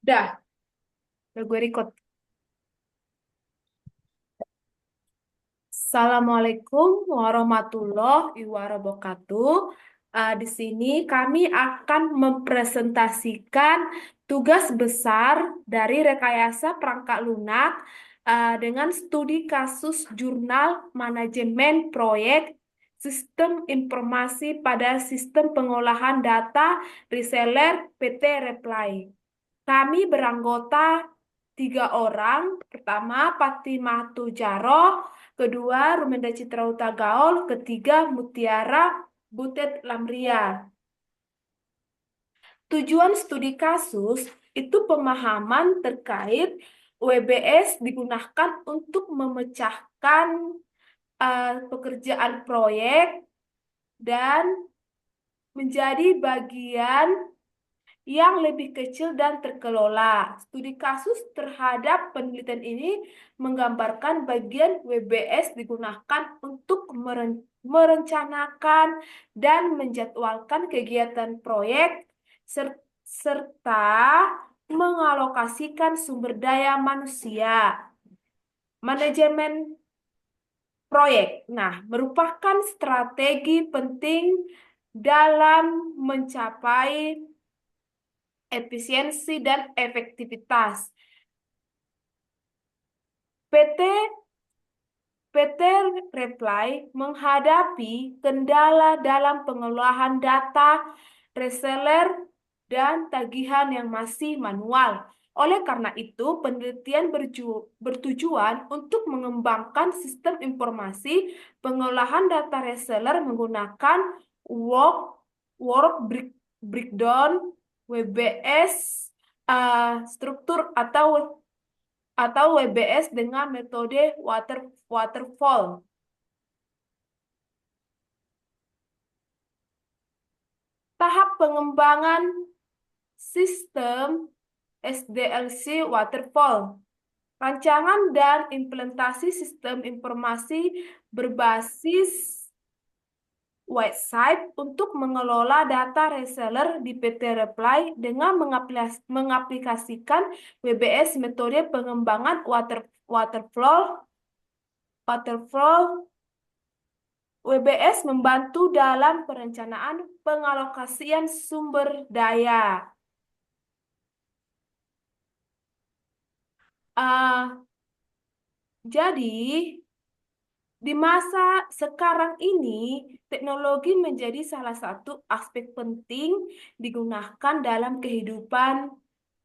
Udah gue record. Assalamualaikum warahmatullahi wabarakatuh. Di sini kami akan mempresentasikan tugas besar dari rekayasa perangkat lunak dengan studi kasus jurnal manajemen proyek sistem informasi pada sistem pengolahan data reseller PT Reply. Kami beranggota 3 orang. Pertama, Fatimah Tujaro. Kedua, Rumenda Citra Gaul. Ketiga, Mutiara Butet Lamria. Tujuan studi kasus itu pemahaman terkait WBS digunakan untuk memecahkan pekerjaan proyek dan menjadi bagian yang lebih kecil dan terkelola. Studi kasus terhadap penelitian ini menggambarkan bagian WBS digunakan untuk merencanakan dan menjadwalkan kegiatan proyek serta mengalokasikan sumber daya manusia. Manajemen proyek, merupakan strategi penting dalam mencapai efisiensi dan efektivitas. PT PT Reply menghadapi kendala dalam pengelolaan data reseller dan tagihan yang masih manual. Oleh karena itu, penelitian bertujuan untuk mengembangkan sistem informasi pengolahan data reseller menggunakan work work breakdown WBS struktur atau WBS dengan metode waterfall. Tahap pengembangan sistem SDLC waterfall. Rancangan dan implementasi sistem informasi berbasis website untuk mengelola data reseller di PT Reply dengan mengaplikasikan WBS metode pengembangan waterfall. WBS membantu dalam perencanaan pengalokasian sumber daya. Jadi, di masa sekarang ini, teknologi menjadi salah satu aspek penting digunakan dalam kehidupan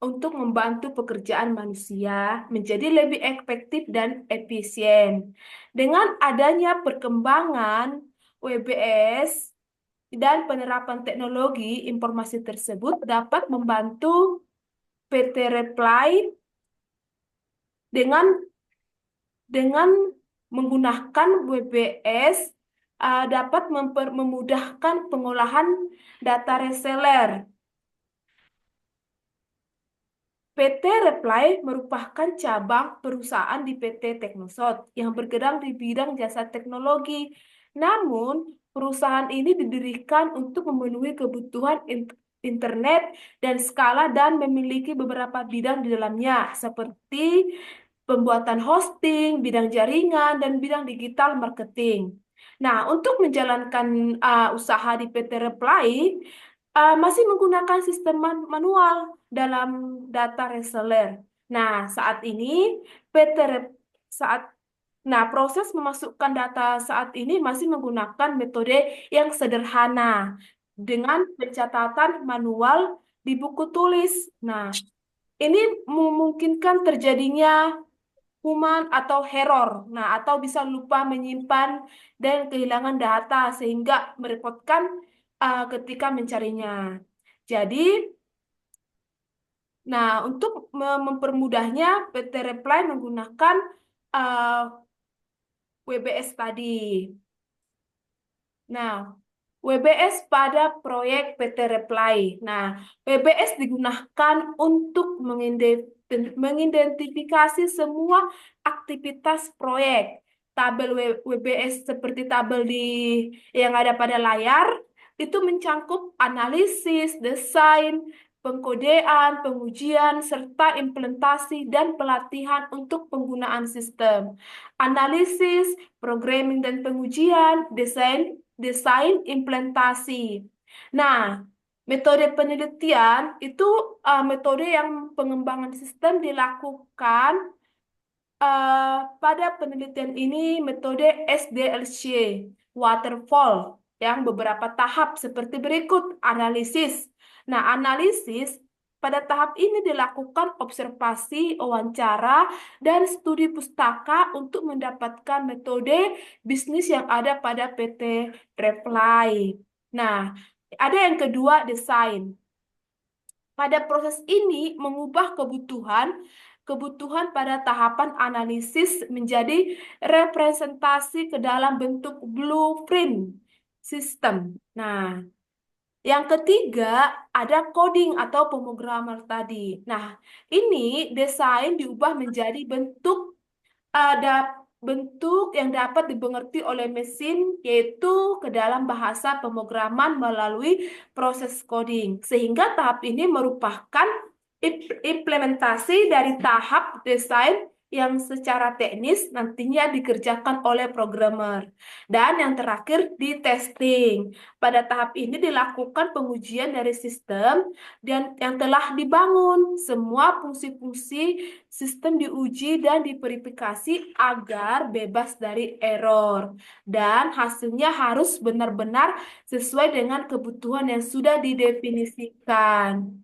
untuk membantu pekerjaan manusia menjadi lebih efektif dan efisien. Dengan adanya perkembangan WBS dan penerapan teknologi informasi tersebut dapat membantu PT Reply dengan menggunakan WBS dapat memudahkan pengolahan data reseller. PT Reply merupakan cabang perusahaan di PT Teknosot yang bergerak di bidang jasa teknologi. Namun, perusahaan ini didirikan untuk memenuhi kebutuhan internet dan skala dan memiliki beberapa bidang di dalamnya, seperti pembuatan hosting, bidang jaringan, dan bidang digital marketing. Nah, untuk menjalankan usaha di PT Reply, masih menggunakan sistem manual dalam data reseller. Nah, saat ini PT Rep- saat proses memasukkan data saat ini masih menggunakan metode yang sederhana dengan pencatatan manual di buku tulis. Nah, ini memungkinkan terjadinya human atau error. Nah, atau bisa lupa menyimpan dan kehilangan data sehingga merepotkan ketika mencarinya. Jadi, untuk mempermudahnya, PT Reply menggunakan uh, WBS tadi. Nah, WBS pada proyek PT Reply. Nah, WBS digunakan untuk mengidentifikasi semua aktivitas proyek. Tabel WBS seperti tabel yang ada pada layar itu mencakup analisis, desain, pengkodean, pengujian, serta implementasi dan pelatihan untuk penggunaan sistem, analisis, programming dan pengujian, desain implementasi. Nah, metode penelitian itu metode yang pengembangan sistem dilakukan pada penelitian ini metode SDLC, waterfall, yang beberapa tahap seperti berikut, analisis. Nah, analisis pada tahap ini dilakukan observasi, wawancara, dan studi pustaka untuk mendapatkan metode bisnis yang ada pada PT Reply. Nah, ada yang kedua, desain. Pada proses ini mengubah kebutuhan pada tahapan analisis menjadi representasi ke dalam bentuk blueprint sistem. Nah, yang ketiga ada coding atau pemrograman tadi. Nah, ini desain diubah menjadi ada bentuk yang dapat dimengerti oleh mesin, yaitu ke dalam bahasa pemrograman melalui proses coding. Sehingga tahap ini merupakan implementasi dari tahap desain yang secara teknis nantinya dikerjakan oleh programmer. Dan yang terakhir di testing. Pada tahap ini dilakukan pengujian dari sistem dan yang telah dibangun. Semua fungsi-fungsi sistem diuji dan diverifikasi agar bebas dari error. Dan hasilnya harus benar-benar sesuai dengan kebutuhan yang sudah didefinisikan.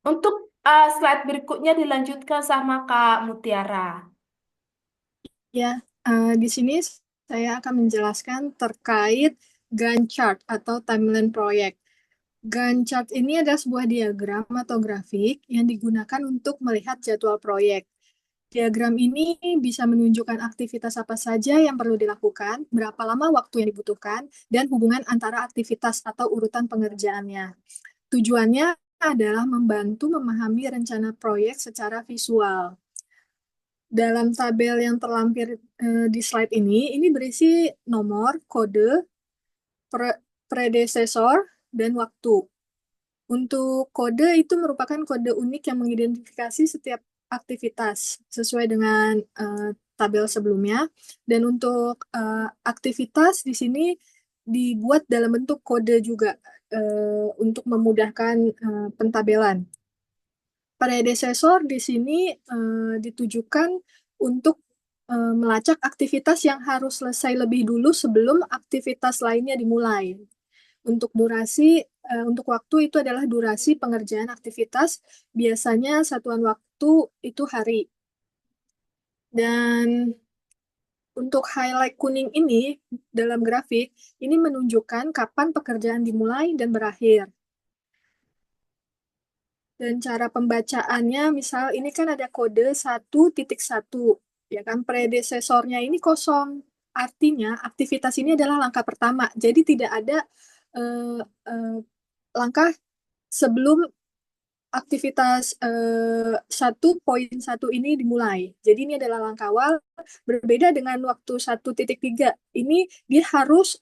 Untuk slide berikutnya dilanjutkan sama Kak Mutiara. Ya, di sini saya akan menjelaskan terkait Gantt chart atau timeline proyek. Gantt chart ini adalah sebuah diagram atau grafik yang digunakan untuk melihat jadwal proyek. Diagram ini bisa menunjukkan aktivitas apa saja yang perlu dilakukan, berapa lama waktu yang dibutuhkan, dan hubungan antara aktivitas atau urutan pengerjaannya. Tujuannya adalah membantu memahami rencana proyek secara visual. Dalam tabel yang terlampir di slide ini berisi nomor, kode, predesesor, dan waktu. Untuk kode itu merupakan kode unik yang mengidentifikasi setiap aktivitas sesuai dengan tabel sebelumnya. Dan untuk aktivitas di sini dibuat dalam bentuk kode juga untuk memudahkan pentabelan. Predesesor di sini ditujukan untuk melacak aktivitas yang harus selesai lebih dulu sebelum aktivitas lainnya dimulai. Untuk untuk waktu itu adalah durasi pengerjaan aktivitas, biasanya satuan waktu itu hari. Dan untuk highlight kuning ini dalam grafik, ini menunjukkan kapan pekerjaan dimulai dan berakhir. Dan cara pembacaannya, misal ini kan ada kode 1.1, ya kan, predesesornya ini kosong. Artinya aktivitas ini adalah langkah pertama, jadi tidak ada eh, eh, langkah sebelum aktivitas 1.1 ini dimulai. Jadi ini adalah langkah awal, berbeda dengan waktu 1.3. Ini dia harus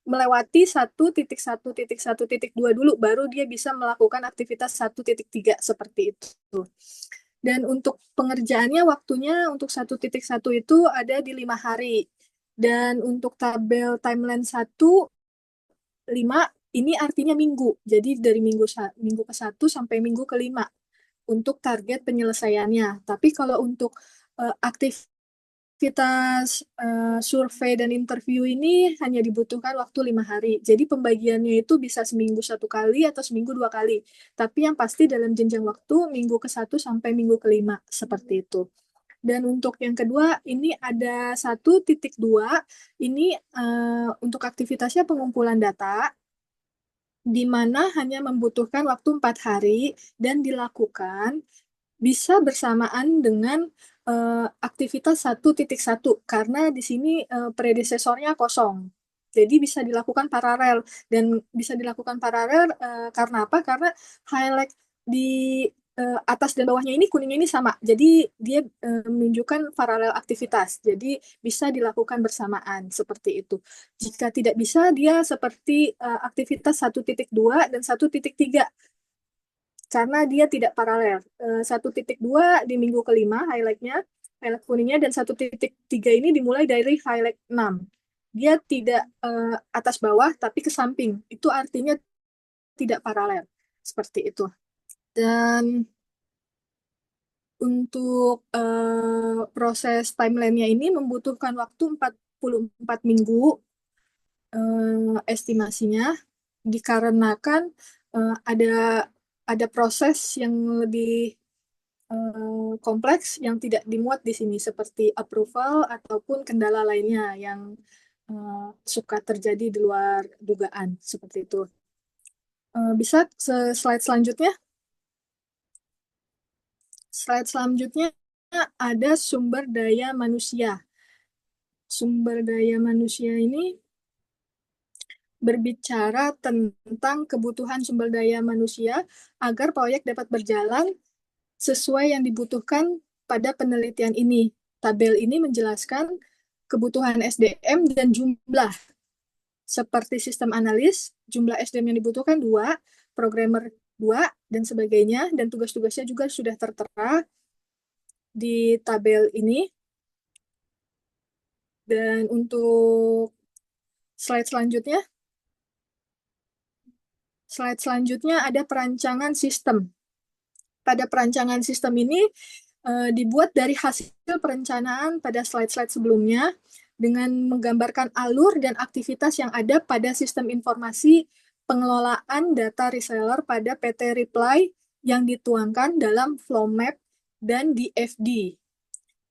melewati 1.1.1.2 dulu, baru dia bisa melakukan aktivitas 1.3 seperti itu. Dan untuk pengerjaannya waktunya untuk 1.1 itu ada di 5 hari. Dan untuk tabel timeline 1.5 ini artinya minggu. Jadi dari minggu ke 1 sampai minggu ke 5 untuk target penyelesaiannya. Tapi kalau untuk aktivitas survei dan interview ini hanya dibutuhkan waktu 5 hari. Jadi pembagiannya itu bisa seminggu 1 kali atau seminggu 2 kali. Tapi yang pasti dalam jenjang waktu minggu ke 1 sampai minggu ke 5 seperti itu. Dan untuk yang kedua, ini ada 1.2, ini untuk aktivitasnya pengumpulan data, di mana hanya membutuhkan waktu 4 hari dan dilakukan bisa bersamaan dengan aktivitas 1.1 karena di sini predesesornya kosong. Jadi bisa dilakukan paralel dan bisa dilakukan paralel karena apa? Karena highlight di atas dan bawahnya ini kuningnya ini sama. Jadi dia menunjukkan paralel aktivitas. Jadi bisa dilakukan bersamaan seperti itu. Jika tidak bisa, dia seperti aktivitas 1.2 dan 1.3 karena dia tidak paralel. 1.2 di minggu kelima highlightnya, highlight kuningnya, dan 1.3 ini dimulai dari highlight 6. Dia tidak atas bawah tapi ke samping. Itu artinya tidak paralel. Seperti itu. Dan untuk proses timeline-nya ini membutuhkan waktu 44 minggu estimasinya dikarenakan ada proses yang lebih kompleks yang tidak dimuat di sini seperti approval ataupun kendala lainnya yang suka terjadi di luar dugaan seperti itu. Bisa slide selanjutnya? Slide selanjutnya ada sumber daya manusia. Sumber daya manusia ini berbicara tentang kebutuhan sumber daya manusia agar proyek dapat berjalan sesuai yang dibutuhkan pada penelitian ini. Tabel ini menjelaskan kebutuhan SDM dan jumlah, seperti sistem analis, jumlah SDM yang dibutuhkan 2, programmer 2, dan sebagainya, dan tugas-tugasnya juga sudah tertera di tabel ini. Dan untuk slide selanjutnya, ada perancangan sistem. Pada perancangan sistem ini dibuat dari hasil perencanaan pada slide-slide sebelumnya dengan menggambarkan alur dan aktivitas yang ada pada sistem informasi pengelolaan data reseller pada PT Reply yang dituangkan dalam flow map dan DFD.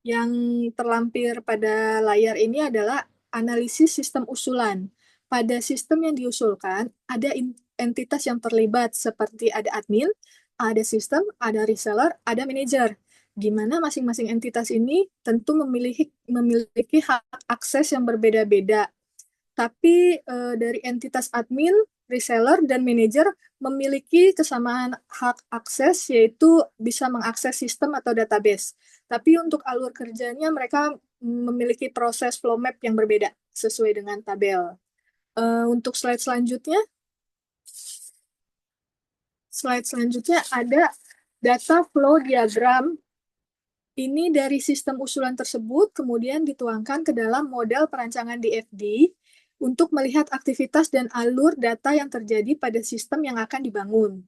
Yang terlampir pada layar ini adalah analisis sistem usulan. Pada sistem yang diusulkan, ada entitas yang terlibat seperti ada admin, ada sistem, ada reseller, ada manajer. Di mana masing-masing entitas ini tentu memiliki hak akses yang berbeda-beda. Tapi dari entitas admin, reseller, dan manajer memiliki kesamaan hak akses, yaitu bisa mengakses sistem atau database. Tapi untuk alur kerjanya mereka memiliki proses flow map yang berbeda sesuai dengan tabel. Untuk slide selanjutnya ada data flow diagram. Ini dari sistem usulan tersebut kemudian dituangkan ke dalam model perancangan DFD untuk melihat aktivitas dan alur data yang terjadi pada sistem yang akan dibangun.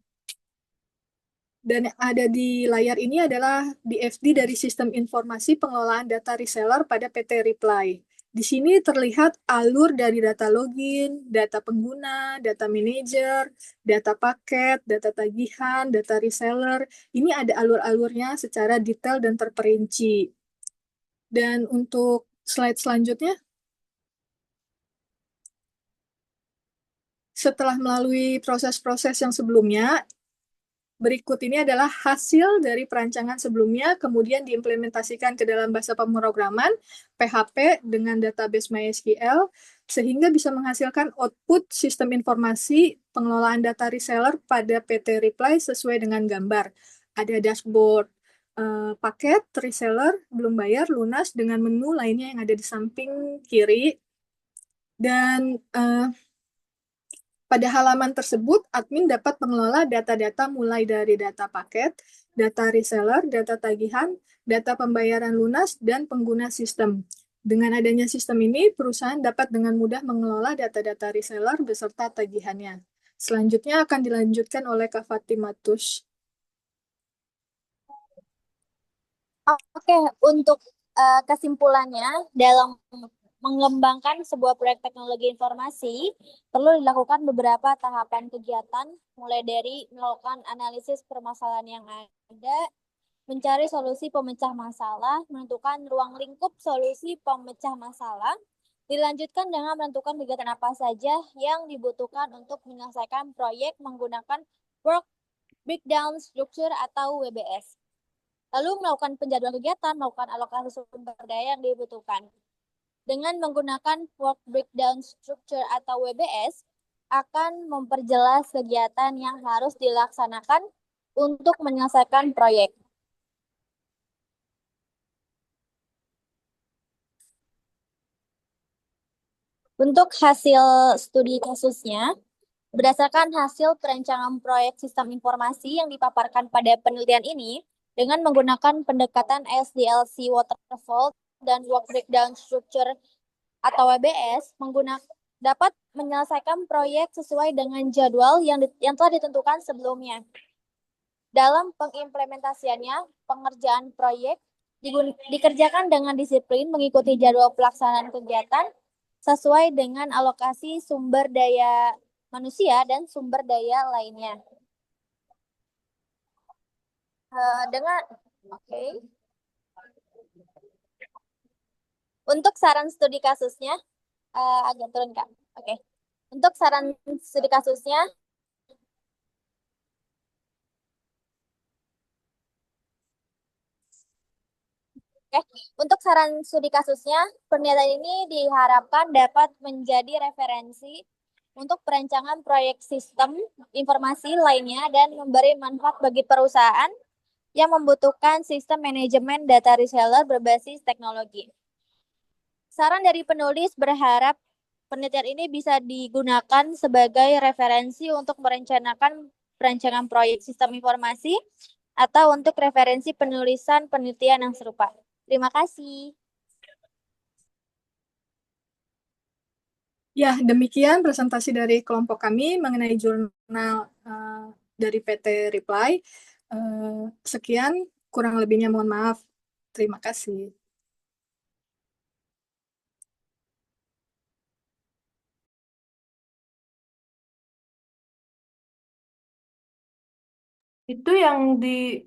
Dan yang ada di layar ini adalah DFD dari sistem informasi pengelolaan data reseller pada PT Reply. Di sini terlihat alur dari data login, data pengguna, data manager, data paket, data tagihan, data reseller. Ini ada alur-alurnya secara detail dan terperinci. Dan untuk slide selanjutnya, setelah melalui proses-proses yang sebelumnya, berikut ini adalah hasil dari perancangan sebelumnya, kemudian diimplementasikan ke dalam bahasa pemrograman PHP dengan database MySQL, sehingga bisa menghasilkan output sistem informasi pengelolaan data reseller pada PT Reply sesuai dengan gambar. Ada dashboard paket, reseller, belum bayar, lunas, dengan menu lainnya yang ada di samping kiri. Dan pada halaman tersebut, admin dapat mengelola data-data mulai dari data paket, data reseller, data tagihan, data pembayaran lunas, dan pengguna sistem. Dengan adanya sistem ini, perusahaan dapat dengan mudah mengelola data-data reseller beserta tagihannya. Selanjutnya akan dilanjutkan oleh Kak Fatimatus. Oke, untuk kesimpulannya, dalam mengembangkan sebuah proyek teknologi informasi, perlu dilakukan beberapa tahapan kegiatan, mulai dari melakukan analisis permasalahan yang ada, mencari solusi pemecah masalah, menentukan ruang lingkup solusi pemecah masalah, dilanjutkan dengan menentukan kegiatan apa saja yang dibutuhkan untuk menyelesaikan proyek menggunakan Work Breakdown Structure atau WBS. Lalu melakukan penjadwalan kegiatan, melakukan alokasi sumber daya yang dibutuhkan. Dengan menggunakan Work Breakdown Structure atau WBS, akan memperjelas kegiatan yang harus dilaksanakan untuk menyelesaikan proyek. Untuk hasil studi kasusnya, berdasarkan hasil perencanaan proyek sistem informasi yang dipaparkan pada penelitian ini, dengan menggunakan pendekatan SDLC Waterfall dan Work Breakdown Structure atau WBS, dapat menyelesaikan proyek sesuai dengan jadwal yang telah ditentukan sebelumnya. Dalam pengimplementasiannya, pengerjaan proyek dikerjakan dengan disiplin mengikuti jadwal pelaksanaan kegiatan sesuai dengan alokasi sumber daya manusia dan sumber daya lainnya. Dengan oke. Untuk saran studi kasusnya, agak turun Kak. Oke. Untuk saran studi kasusnya, untuk saran studi kasusnya, pernyataan ini diharapkan dapat menjadi referensi untuk perancangan proyek sistem informasi lainnya dan memberi manfaat bagi perusahaan yang membutuhkan sistem manajemen data reseller berbasis teknologi. Saran dari penulis berharap penelitian ini bisa digunakan sebagai referensi untuk merencanakan perancangan proyek sistem informasi atau untuk referensi penulisan penelitian yang serupa. Terima kasih. Ya, demikian presentasi dari kelompok kami mengenai jurnal dari PT Reply. Sekian, kurang lebihnya mohon maaf. Terima kasih. Itu yang di